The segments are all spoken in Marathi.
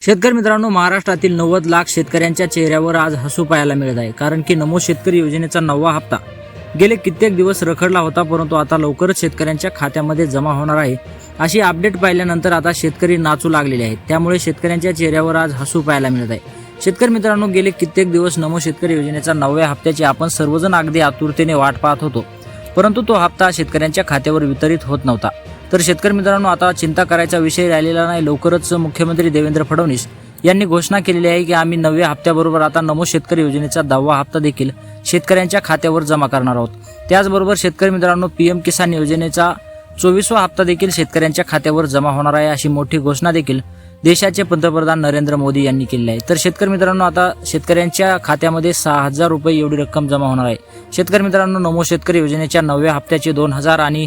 शेतकरी मित्रांनो, महाराष्ट्रातील 90 लाख शेतकऱ्यांच्या चेहऱ्यावर आज हसू पाहायला मिळत आहे. कारण की नमो शेतकरी योजनेचा 9वा हप्ता गेले कित्येक दिवस रखडला होता, परंतु आता लवकरच शेतकऱ्यांच्या खात्यामध्ये जमा होणार आहे. अशी अपडेट पाहिल्यानंतर आता शेतकरी नाचू लागलेले आहेत. त्यामुळे शेतकऱ्यांच्या चेहऱ्यावर आज हसू पाहायला मिळत आहे. शेतकरी मित्रांनो, गेले कित्येक दिवस नमो शेतकरी योजनेचा 9व्या हप्त्याची आपण सर्वजण अगदी आतुरतेने वाट पाहत होतो, परंतु तो हप्ता शेतकऱ्यांच्या खात्यावर वितरित होत नव्हता. तर शेतकरी मित्रांनो, आता चिंता करायचा विषय राहिलेला नाही. लवकरच मुख्यमंत्री देवेंद्र फडणवीस यांनी घोषणा केलेली आहे की आम्ही 9व्या हप्त्याबरोबर आता नमो शेतकरी योजनेचा 10वा हप्ता देखील शेतकऱ्यांच्या खात्यावर जमा करणार आहोत. त्याचबरोबर शेतकरी मित्रांनो, पीएम किसान योजनेचा 24वा हप्ता देखील शेतकऱ्यांच्या खात्यावर जमा होणार आहे, अशी मोठी घोषणा देखील देशाचे पंतप्रधान नरेंद्र मोदी यांनी केली आहे. तर शेतकरी मित्रांनो, आता शेतकऱ्यांच्या खात्यामध्ये 6,000 रुपये एवढी रक्कम जमा होणार आहे. शेतकरी मित्रांनो, नमो शेतकरी योजनेच्या 9व्या हप्त्याचे 2,000 आणि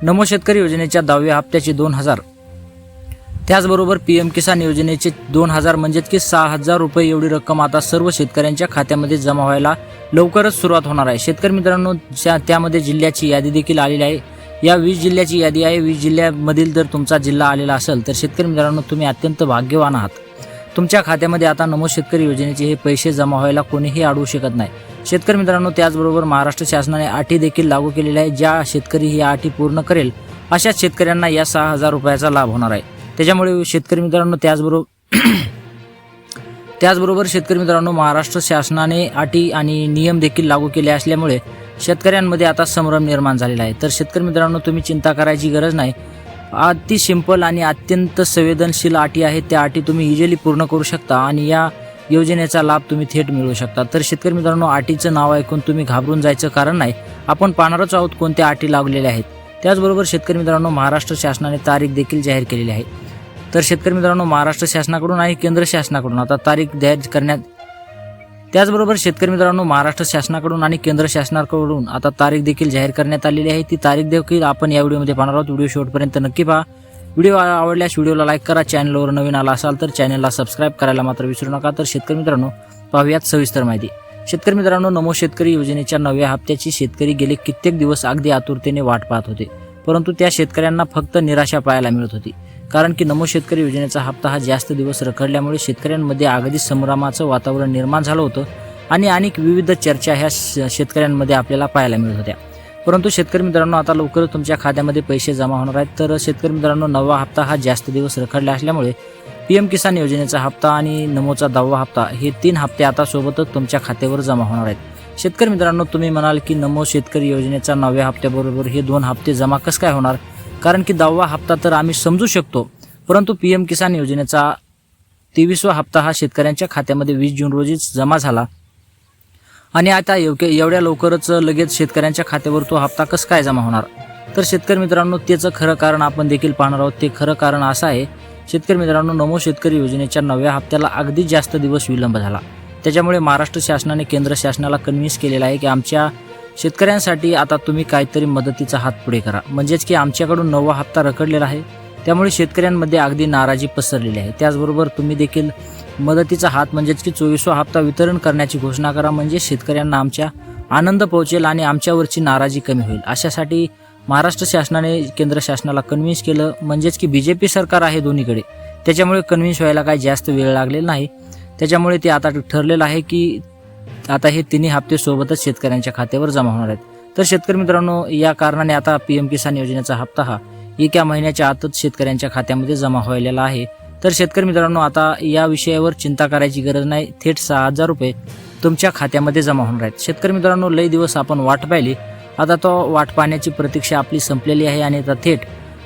नमो शेतकरी योजनेच्या 10व्या हप्त्याचे 2,000, त्याचबरोबर पीएम किसान योजनेचे 2,000 म्हणजेच की 6,000 रुपये एवढी रक्कम आता सर्व शेतकऱ्यांच्या खात्यामध्ये जमा व्हायला लवकरच सुरुवात होणार आहे. शेतकरी मित्रांनो, त्यामध्ये जिल्ह्याची यादी देखील आलेली आहे. या 20 जिल्ह्याची यादी आहे. 20 जिल्ह्यामधील जर तुमचा जिल्हा आलेला असेल तर शेतकरी मित्रांनो, तुम्ही अत्यंत भाग्यवान आहात. तुमच्या खात्यामध्ये आता नमो शेतकरी योजनेचे हे पैसे जमा व्हायला कोणीही अडवू शकत नाही. शेतकरी मित्रांनो, त्याचबरोबर महाराष्ट्र शासनाने अटी देखील लागू केलेल्या आहे. ज्या शेतकरी ही अटी पूर्ण करेल अशाच शेतकऱ्यांना या 6,000 रुपयाचा लाभ होणार आहे. त्याच्यामुळे शेतकरी मित्रांनो, त्याचबरोबर शेतकरी मित्रांनो, महाराष्ट्र शासनाने अटी आणि नियम देखील लागू केले असल्यामुळे शेतकऱ्यांमध्ये आता संभ्रम निर्माण झालेला आहे. तर शेतकरी मित्रांनो, तुम्ही चिंता करायची गरज नाही. अति सिंपल आणि अत्यंत संवेदनशील अटी आहेत. त्या अटी तुम्ही इझिली पूर्ण करू शकता आणि या योजनेचा लाभ तुम्ही थेट मिळवू शकता. तर शेतकरी मित्रांनो, अटीचं नाव ऐकून तुम्ही घाबरून जायचं कारण नाही. आपण पाहणारच आहोत कोणत्या अटी लागलेल्या आहेत. त्याचबरोबर शेतकरी मित्रांनो, महाराष्ट्र शासनाने तारीख देखील जाहीर केलेली आहे. तर शेतकरी मित्रांनो, महाराष्ट्र शासनाकडून आणि केंद्र शासनाकडून आता तारीख जाहीर करण्यात त्याचबरोबर शेतकरी मित्रांनो, महाराष्ट्र शासनाकडून आणि केंद्र शासनाकडून आता तारीख देखील जाहीर करण्यात आलेली आहे. ती तारीख देखील आपण या व्हिडिओमध्ये पाहणार आहोत. व्हिडिओ शेवटपर्यंत नक्की पहा. व्हिडिओ आवडल्यास व्हिडिओला लाईक करा. चॅनलवर नवीन आला असाल तर चॅनलला सबस्क्राईब करायला मात्र विसरू नका. तर शेतकरी मित्रांनो, पाहूयात सविस्तर माहिती. शेतकरी मित्रांनो, नमो शेतकरी योजनेच्या 9व्या हप्त्याची शेतकरी गेले कित्येक दिवस अगदी आतुरतेने वाट पाहत होते, परंतु त्या शेतकऱ्यांना फक्त निराशा पाहायला मिळत होती. कारण की नमो शेतकरी योजनेचा हप्ता हा जास्त दिवस रखडल्यामुळे शेतकऱ्यांमध्ये अगदी संभ्रमाचं वातावरण निर्माण झालं होतं आणि अनेक विविध चर्चा ह्या शेतकऱ्यांमध्ये आपल्याला पाहायला मिळत होत्या. परंतु शेतकरी मित्रांनो, आता लवकरच तुमच्या खात्यामध्ये पैसे जमा होणार आहेत. तर शेतकरी मित्रांनो, 9वा हप्ता हा जास्त दिवस रखडला असल्यामुळे पीएम किसान योजनेचा हप्ता आणि नमोचा 10वा हप्ता हे 3 हप्ते आता सोबतच तुमच्या खात्यावर जमा होणार आहेत. शेतकरी मित्रांनो, तुम्ही म्हणाल की नमो शेतकरी योजनेचा 9व्या हप्त्याबरोबर हे 2 हप्ते जमा कसं काय होणार? कारण की 10वा हप्ता तर आम्ही समजू शकतो, परंतु पीएम किसान योजनेचा 23वा हप्ता हा शेतकऱ्यांच्या खात्यामध्ये 20 जून रोजीच जमा झाला आणि आता एवढ्या लवकरच लगेच शेतकऱ्यांच्या खात्यावर तो हप्ता कसं काय जमा होणार? तर शेतकरी मित्रांनो, त्याचं खरं कारण आपण देखील पाहणार आहोत. ते खरं कारण असं आहे, शेतकरी मित्रांनो, नमो शेतकरी योजनेच्या 9व्या हप्त्याला अगदी जास्त दिवस विलंब झाला. त्याच्यामुळे महाराष्ट्र शासनाने केंद्र शासनाला कन्व्हिन्स केलेलं आहे की आमच्या शेतकऱ्यांसाठी आता तुम्ही काहीतरी मदतीचा हात पुढे करा. म्हणजेच की आमच्याकडून 9वा हप्ता रखडलेला आहे, त्यामुळे शेतकऱ्यांमध्ये अगदी नाराजी पसरलेली आहे. त्याचबरोबर तुम्ही देखील मदतीचा हात म्हणजेच की 24वा हप्ता वितरण करण्याची घोषणा करा, म्हणजे शेतकऱ्यांना आमच्या आनंद पोहोचेल आणि आमच्यावरची नाराजी कमी होईल. अशासाठी महाराष्ट्र शासनाने केंद्र शासनाला कन्व्हिन्स केलं. म्हणजेच की बीजेपी सरकार आहे दोन्हीकडे, त्याच्यामुळे कन्व्हिन्स व्हायला काही जास्त वेळ लागलेला नाही. त्याच्यामुळे ते आता ठरलेलं आहे की आता हे 3 हप्ते सोबतच शेतकऱ्यांच्या खात्यावर जमा होणार आहेत. तर शेतकरी मित्रांनो, या कारणाने आता पीएम किसान योजनेचा हप्ता हा एका महिन्याच्या आतच शेतकऱ्यांच्या खात्यामध्ये जमा व्हायला आहे. तर शेतकरी मित्रांनो, आता या विषयावर चिंता करायची गरज नाही. थेट 6,000 रुपये तुमच्या खात्यामध्ये जमा होणार आहेत. शेतकरी मित्रांनो, लई दिवस आपण वाट पाहिली. आता तो वाट पाहण्याची प्रतीक्षा आपली संपलेली आहे आणि आता थेट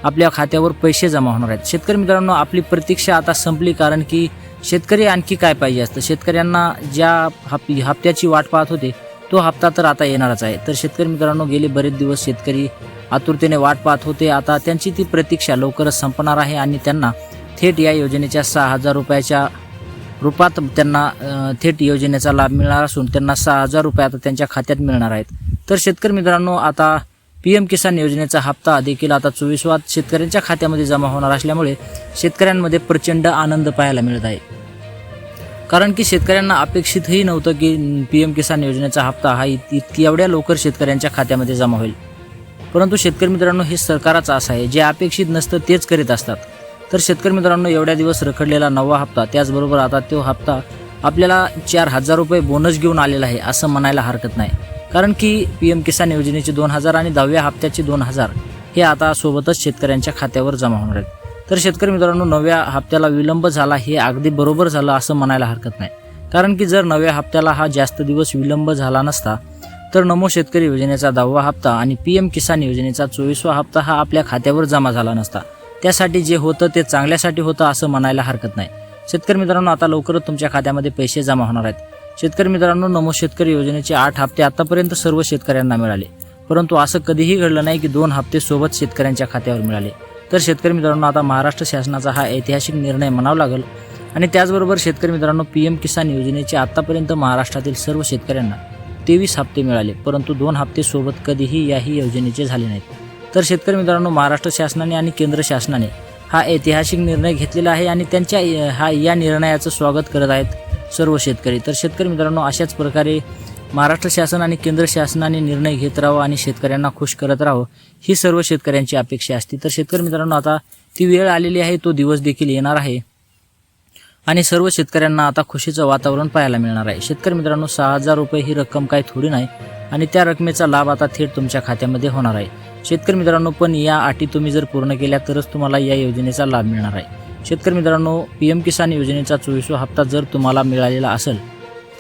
आपल्या खात्यावर पैसे जमा होणार आहेत. शेतकरी मित्रांनो, आपली प्रतीक्षा आता संपली. कारण की शेतकरी आणखी काय पाहिजे असतं? शेतकऱ्यांना ज्या हप्त्याची वाट पाहत होते तो हप्ता तर आता येणारच आहे. तर शेतकरी मित्रांनो, गेले बरेच दिवस शेतकरी आतुरतेने वाट पाहत होते. आता त्यांची ती प्रतीक्षा लवकरच संपणार आहे आणि त्यांना थेट या योजनेच्या 6,000 रुपयाच्या रूपात त्यांना थेट योजनेचा लाभ मिळणार असून त्यांना 6,000 रुपये आता त्यांच्या खात्यात मिळणार आहेत. तर शेतकरी मित्रांनो, आता पीएम किसान योजनेचा हप्ता देखील आता 24वा शेतकऱ्यांच्या खात्यामध्ये जमा होणार असल्यामुळे शेतकऱ्यांमध्ये प्रचंड आनंद पाहायला मिळत आहे. कारण की शेतकऱ्यांना अपेक्षितही नव्हतं की पीएम किसान योजनेचा हप्ता हा एवढ्या लवकर शेतकऱ्यांच्या खात्यामध्ये जमा होईल. परंतु शेतकरी मित्रांनो, हे सरकारच असं आहे, जे अपेक्षित नसतं तेच करीत असतात. तर शेतकरी मित्रांनो, एवढ्या दिवस रखडलेला 9वा हप्ता, त्याचबरोबर आता तो हप्ता आपल्याला 4,000 रुपये बोनस घेऊन आलेला आहे असं म्हणायला हरकत नाही. कारण की PM किसान योजनेचे 2,000 आणि 10व्या हप्त्याचे 2,000 हे आता सोबतच शेतकऱ्यांच्या खात्यावर जमा होणार आहेत. तर शेतकरी मित्रांनो, 9व्या हप्त्याला विलंब झाला हे अगदी बरोबर झालं असं म्हणायला हरकत नाही. कारण की जर 9व्या हप्त्याला हा जास्त दिवस विलंब झाला नसता तर नमो शेतकरी योजनेचा 10वा हप्ता आणि PM किसान योजनेचा 24वा हप्ता हा आपल्या खात्यावर जमा झाला नसता. त्यासाठी जे होतं ते चांगल्यासाठी होतं असं म्हणायला हरकत नाही. शेतकरी मित्रांनो, आता लवकरच तुमच्या खात्यामध्ये पैसे जमा होणार आहेत. शेतकरी मित्रांनो, नमो शेतकरी योजनेचे 8 हप्ते आतापर्यंत सर्व शेतकऱ्यांना मिळाले, परंतु असं कधीही घडलं नाही की 2 हप्ते सोबत शेतकऱ्यांच्या खात्यावर मिळाले. तर शेतकरी मित्रांनो, आता महाराष्ट्र शासनाचा हा ऐतिहासिक निर्णय म्हणावा लागेल. आणि त्याचबरोबर शेतकरी मित्रांनो, PM किसान योजनेचे आतापर्यंत महाराष्ट्रातील सर्व शेतकऱ्यांना 23 हप्ते मिळाले, परंतु 2 हप्ते सोबत कधीही याही योजनेचे झाले नाहीत. तर शेतकरी मित्रांनो, महाराष्ट्र शासनाने आणि केंद्र शासनाने हा ऐतिहासिक निर्णय घेतलेला आहे आणि त्यांच्या या निर्णयाचं स्वागत करत आहेत सर्व शेतकरी. तर शेतकरी मित्रांनो, अशाच प्रकारे महाराष्ट्र शासन आणि केंद्र शासनाने निर्णय घेत राहावं आणि शेतकऱ्यांना खुश करत राहावं ही सर्व शेतकऱ्यांची अपेक्षा असते. तर शेतकरी मित्रांनो, आता ती वेळ आलेली आहे, तो दिवस देखील येणार आहे आणि सर्व शेतकऱ्यांना आता खुशीचं वातावरण पाहायला मिळणार आहे. शेतकरी मित्रांनो, 6,000 रुपये ही रक्कम काही थोडी नाही आणि त्या रकमेचा लाभ आता थेट तुमच्या खात्यामध्ये होणार आहे. शेतकरी मित्रांनो, पण या अटी तुम्ही जर पूर्ण केल्या तरच तुम्हाला या योजनेचा लाभ मिळणार आहे. शेतकरी मित्रांनो, PM किसान योजनेचा 24वा हप्ता जर तुम्हाला मिळालेला असेल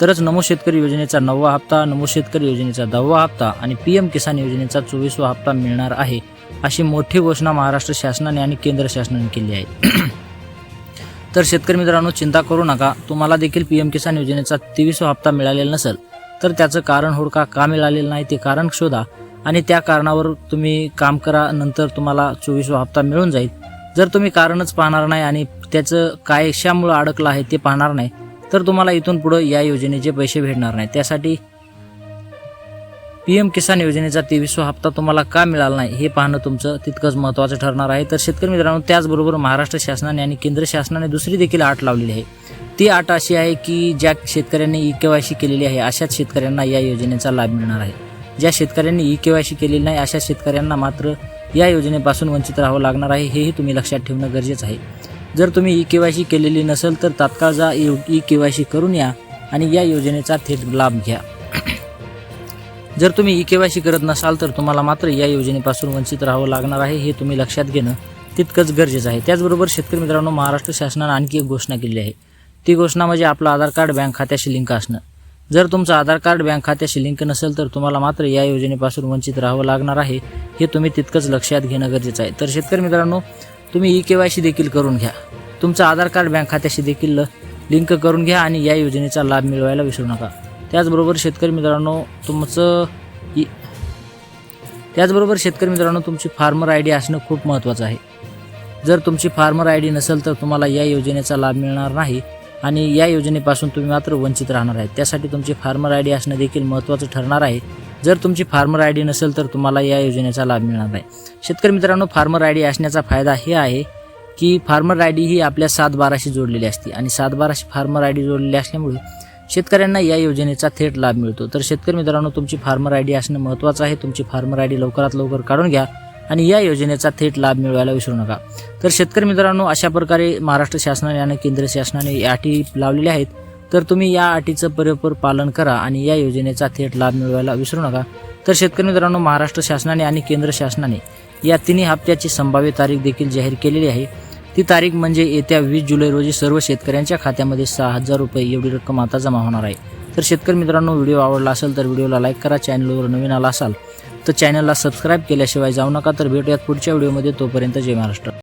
तरच नमो शेतकरी योजनेचा 9वा हप्ता, नमो शेतकरी योजनेचा 10वा हप्ता आणि PM किसान योजनेचा 24वा हप्ता मिळणार आहे, अशी मोठी घोषणा महाराष्ट्र शासनाने आणि केंद्र शासनाने केली आहे. तर शेतकरी मित्रांनो, चिंता करू नका. तुम्हाला देखील PM किसान योजनेचा 23वा हप्ता मिळालेला नसेल तर त्याचं कारण हुडका, का मिळालेलं नाही ते कारण शोधा आणि त्या कारणावर तुम्ही काम करा. नंतर तुम्हाला 24वा हप्ता मिळून जाईल. जर तुम्ही कारणच पाहणार नाही आणि त्याचं काय कशामुळं अडकलं आहे ते पाहणार नाही तर तुम्हाला इथून पुढे या योजनेचे पैसे भेटणार नाही. त्यासाठी PM किसान योजनेचा 23वा हप्ता तुम्हाला का मिळाला नाही हे पाहणं तुमचं तितकंच महत्त्वाचं ठरणार आहे. तर शेतकरी मित्रांनो, त्याचबरोबर महाराष्ट्र शासनाने आणि केंद्र शासनाने दुसरी देखील अट लावलेली आहे. ती अट अशी आहे की ज्या शेतकऱ्यांनी EKYC केलेली आहे अशाच शेतकऱ्यांना या योजनेचा लाभ मिळणार आहे. ज्या शेतकऱ्यांनी EKYC केलेली नाही अशा शेतकऱ्यांना मात्र या योजनेपासून वंचित राहावं लागणार आहे, हेही तुम्ही लक्षात ठेवणं गरजेचं आहे. जर तुम्ही EKYC केलेली नसेल तर तात्काळ जा, EKYC करून या आणि या योजनेचा थेट लाभ घ्या. जर तुम्ही EKYC करत नसाल तर तुम्हाला मात्र या योजनेपासून वंचित राहावं लागणार आहे, हे तुम्ही लक्षात घेणं तितकंच गरजेचं आहे. त्याचबरोबर शेतकरी मित्रांनो, महाराष्ट्र शासनाने आणखी एक घोषणा केली आहे. ती घोषणा म्हणजे आपलं आधार कार्ड बँक खात्याशी लिंक असणं. जर तुमचं आधार कार्ड बँक खात्याशी लिंक नसेल तर तुम्हाला मात्र या योजनेपासून वंचित राहावं लागणार आहे, हे तुम्ही तितकंच लक्षात घेणं गरजेचं आहे. तर शेतकरी मित्रांनो, तुम्ही EKYC देखील करून घ्या. तुमचं आधार कार्ड बँक खात्याशी देखील लिंक करून घ्या आणि या योजनेचा लाभ मिळवायला विसरू नका. त्याचबरोबर शेतकरी मित्रांनो, तुमची फार्मर ID असणं खूप महत्त्वाचं आहे. जर तुमची फार्मर ID नसेल तर तुम्हाला या योजनेचा लाभ मिळणार नाही आणि या योजनेपासून तुम्ही मात्र वंचित राहणार आहे. त्यासाठी तुमची फार्मर ID असणं देखील महत्त्वाचं ठरणार आहे. जर तुमची फार्मर ID नसेल तर तुम्हाला या योजनेचा लाभ मिळणार नाही. शेतकरी मित्रांनो, फार्मर ID असण्याचा फायदा हे आहे की फार्मर ID ही आपल्या 7/12शी जोडलेली असते आणि 7/12शी फार्मर ID जोडलेली असल्यामुळे शेतकऱ्यांना या योजनेचा थेट लाभ मिळतो. तर शेतकरी मित्रांनो, तुमची फार्मर ID असणं महत्त्वाचं आहे. तुमची फार्मर ID लवकरात लवकर काढून घ्या आणि या योजनेचा थेट लाभ मिळवायला विसरू नका. तर शेतकरी मित्रांनो, अशा प्रकारे महाराष्ट्र शासनाने आणि केंद्र शासनाने अटी लावलेल्या आहेत. तर तुम्ही या अटीचं पुरेपूर पालन करा आणि या योजनेचा थेट लाभ मिळवायला विसरू नका. तर शेतकरी मित्रांनो, महाराष्ट्र शासनाने आणि केंद्र शासनाने या तिन्ही हप्त्याची संभाव्य तारीख देखील जाहीर केलेली आहे. ती तारीख म्हणजे येत्या 20 जुलै रोजी सर्व शेतकऱ्यांच्या खात्यामध्ये 6,000 रुपये एवढी रक्कम आता जमा होणार आहे. तर शेतकरी मित्रांनो, व्हिडिओ आवडला असेल तर व्हिडिओला लाईक करा. चॅनलवर नवीन आला असाल तर चॅनलला सबस्क्राईब केल्याशिवाय जाऊ नका. तर भेटूयात पुढच्या व्हिडिओमध्ये. तोपर्यंत जय महाराष्ट्र.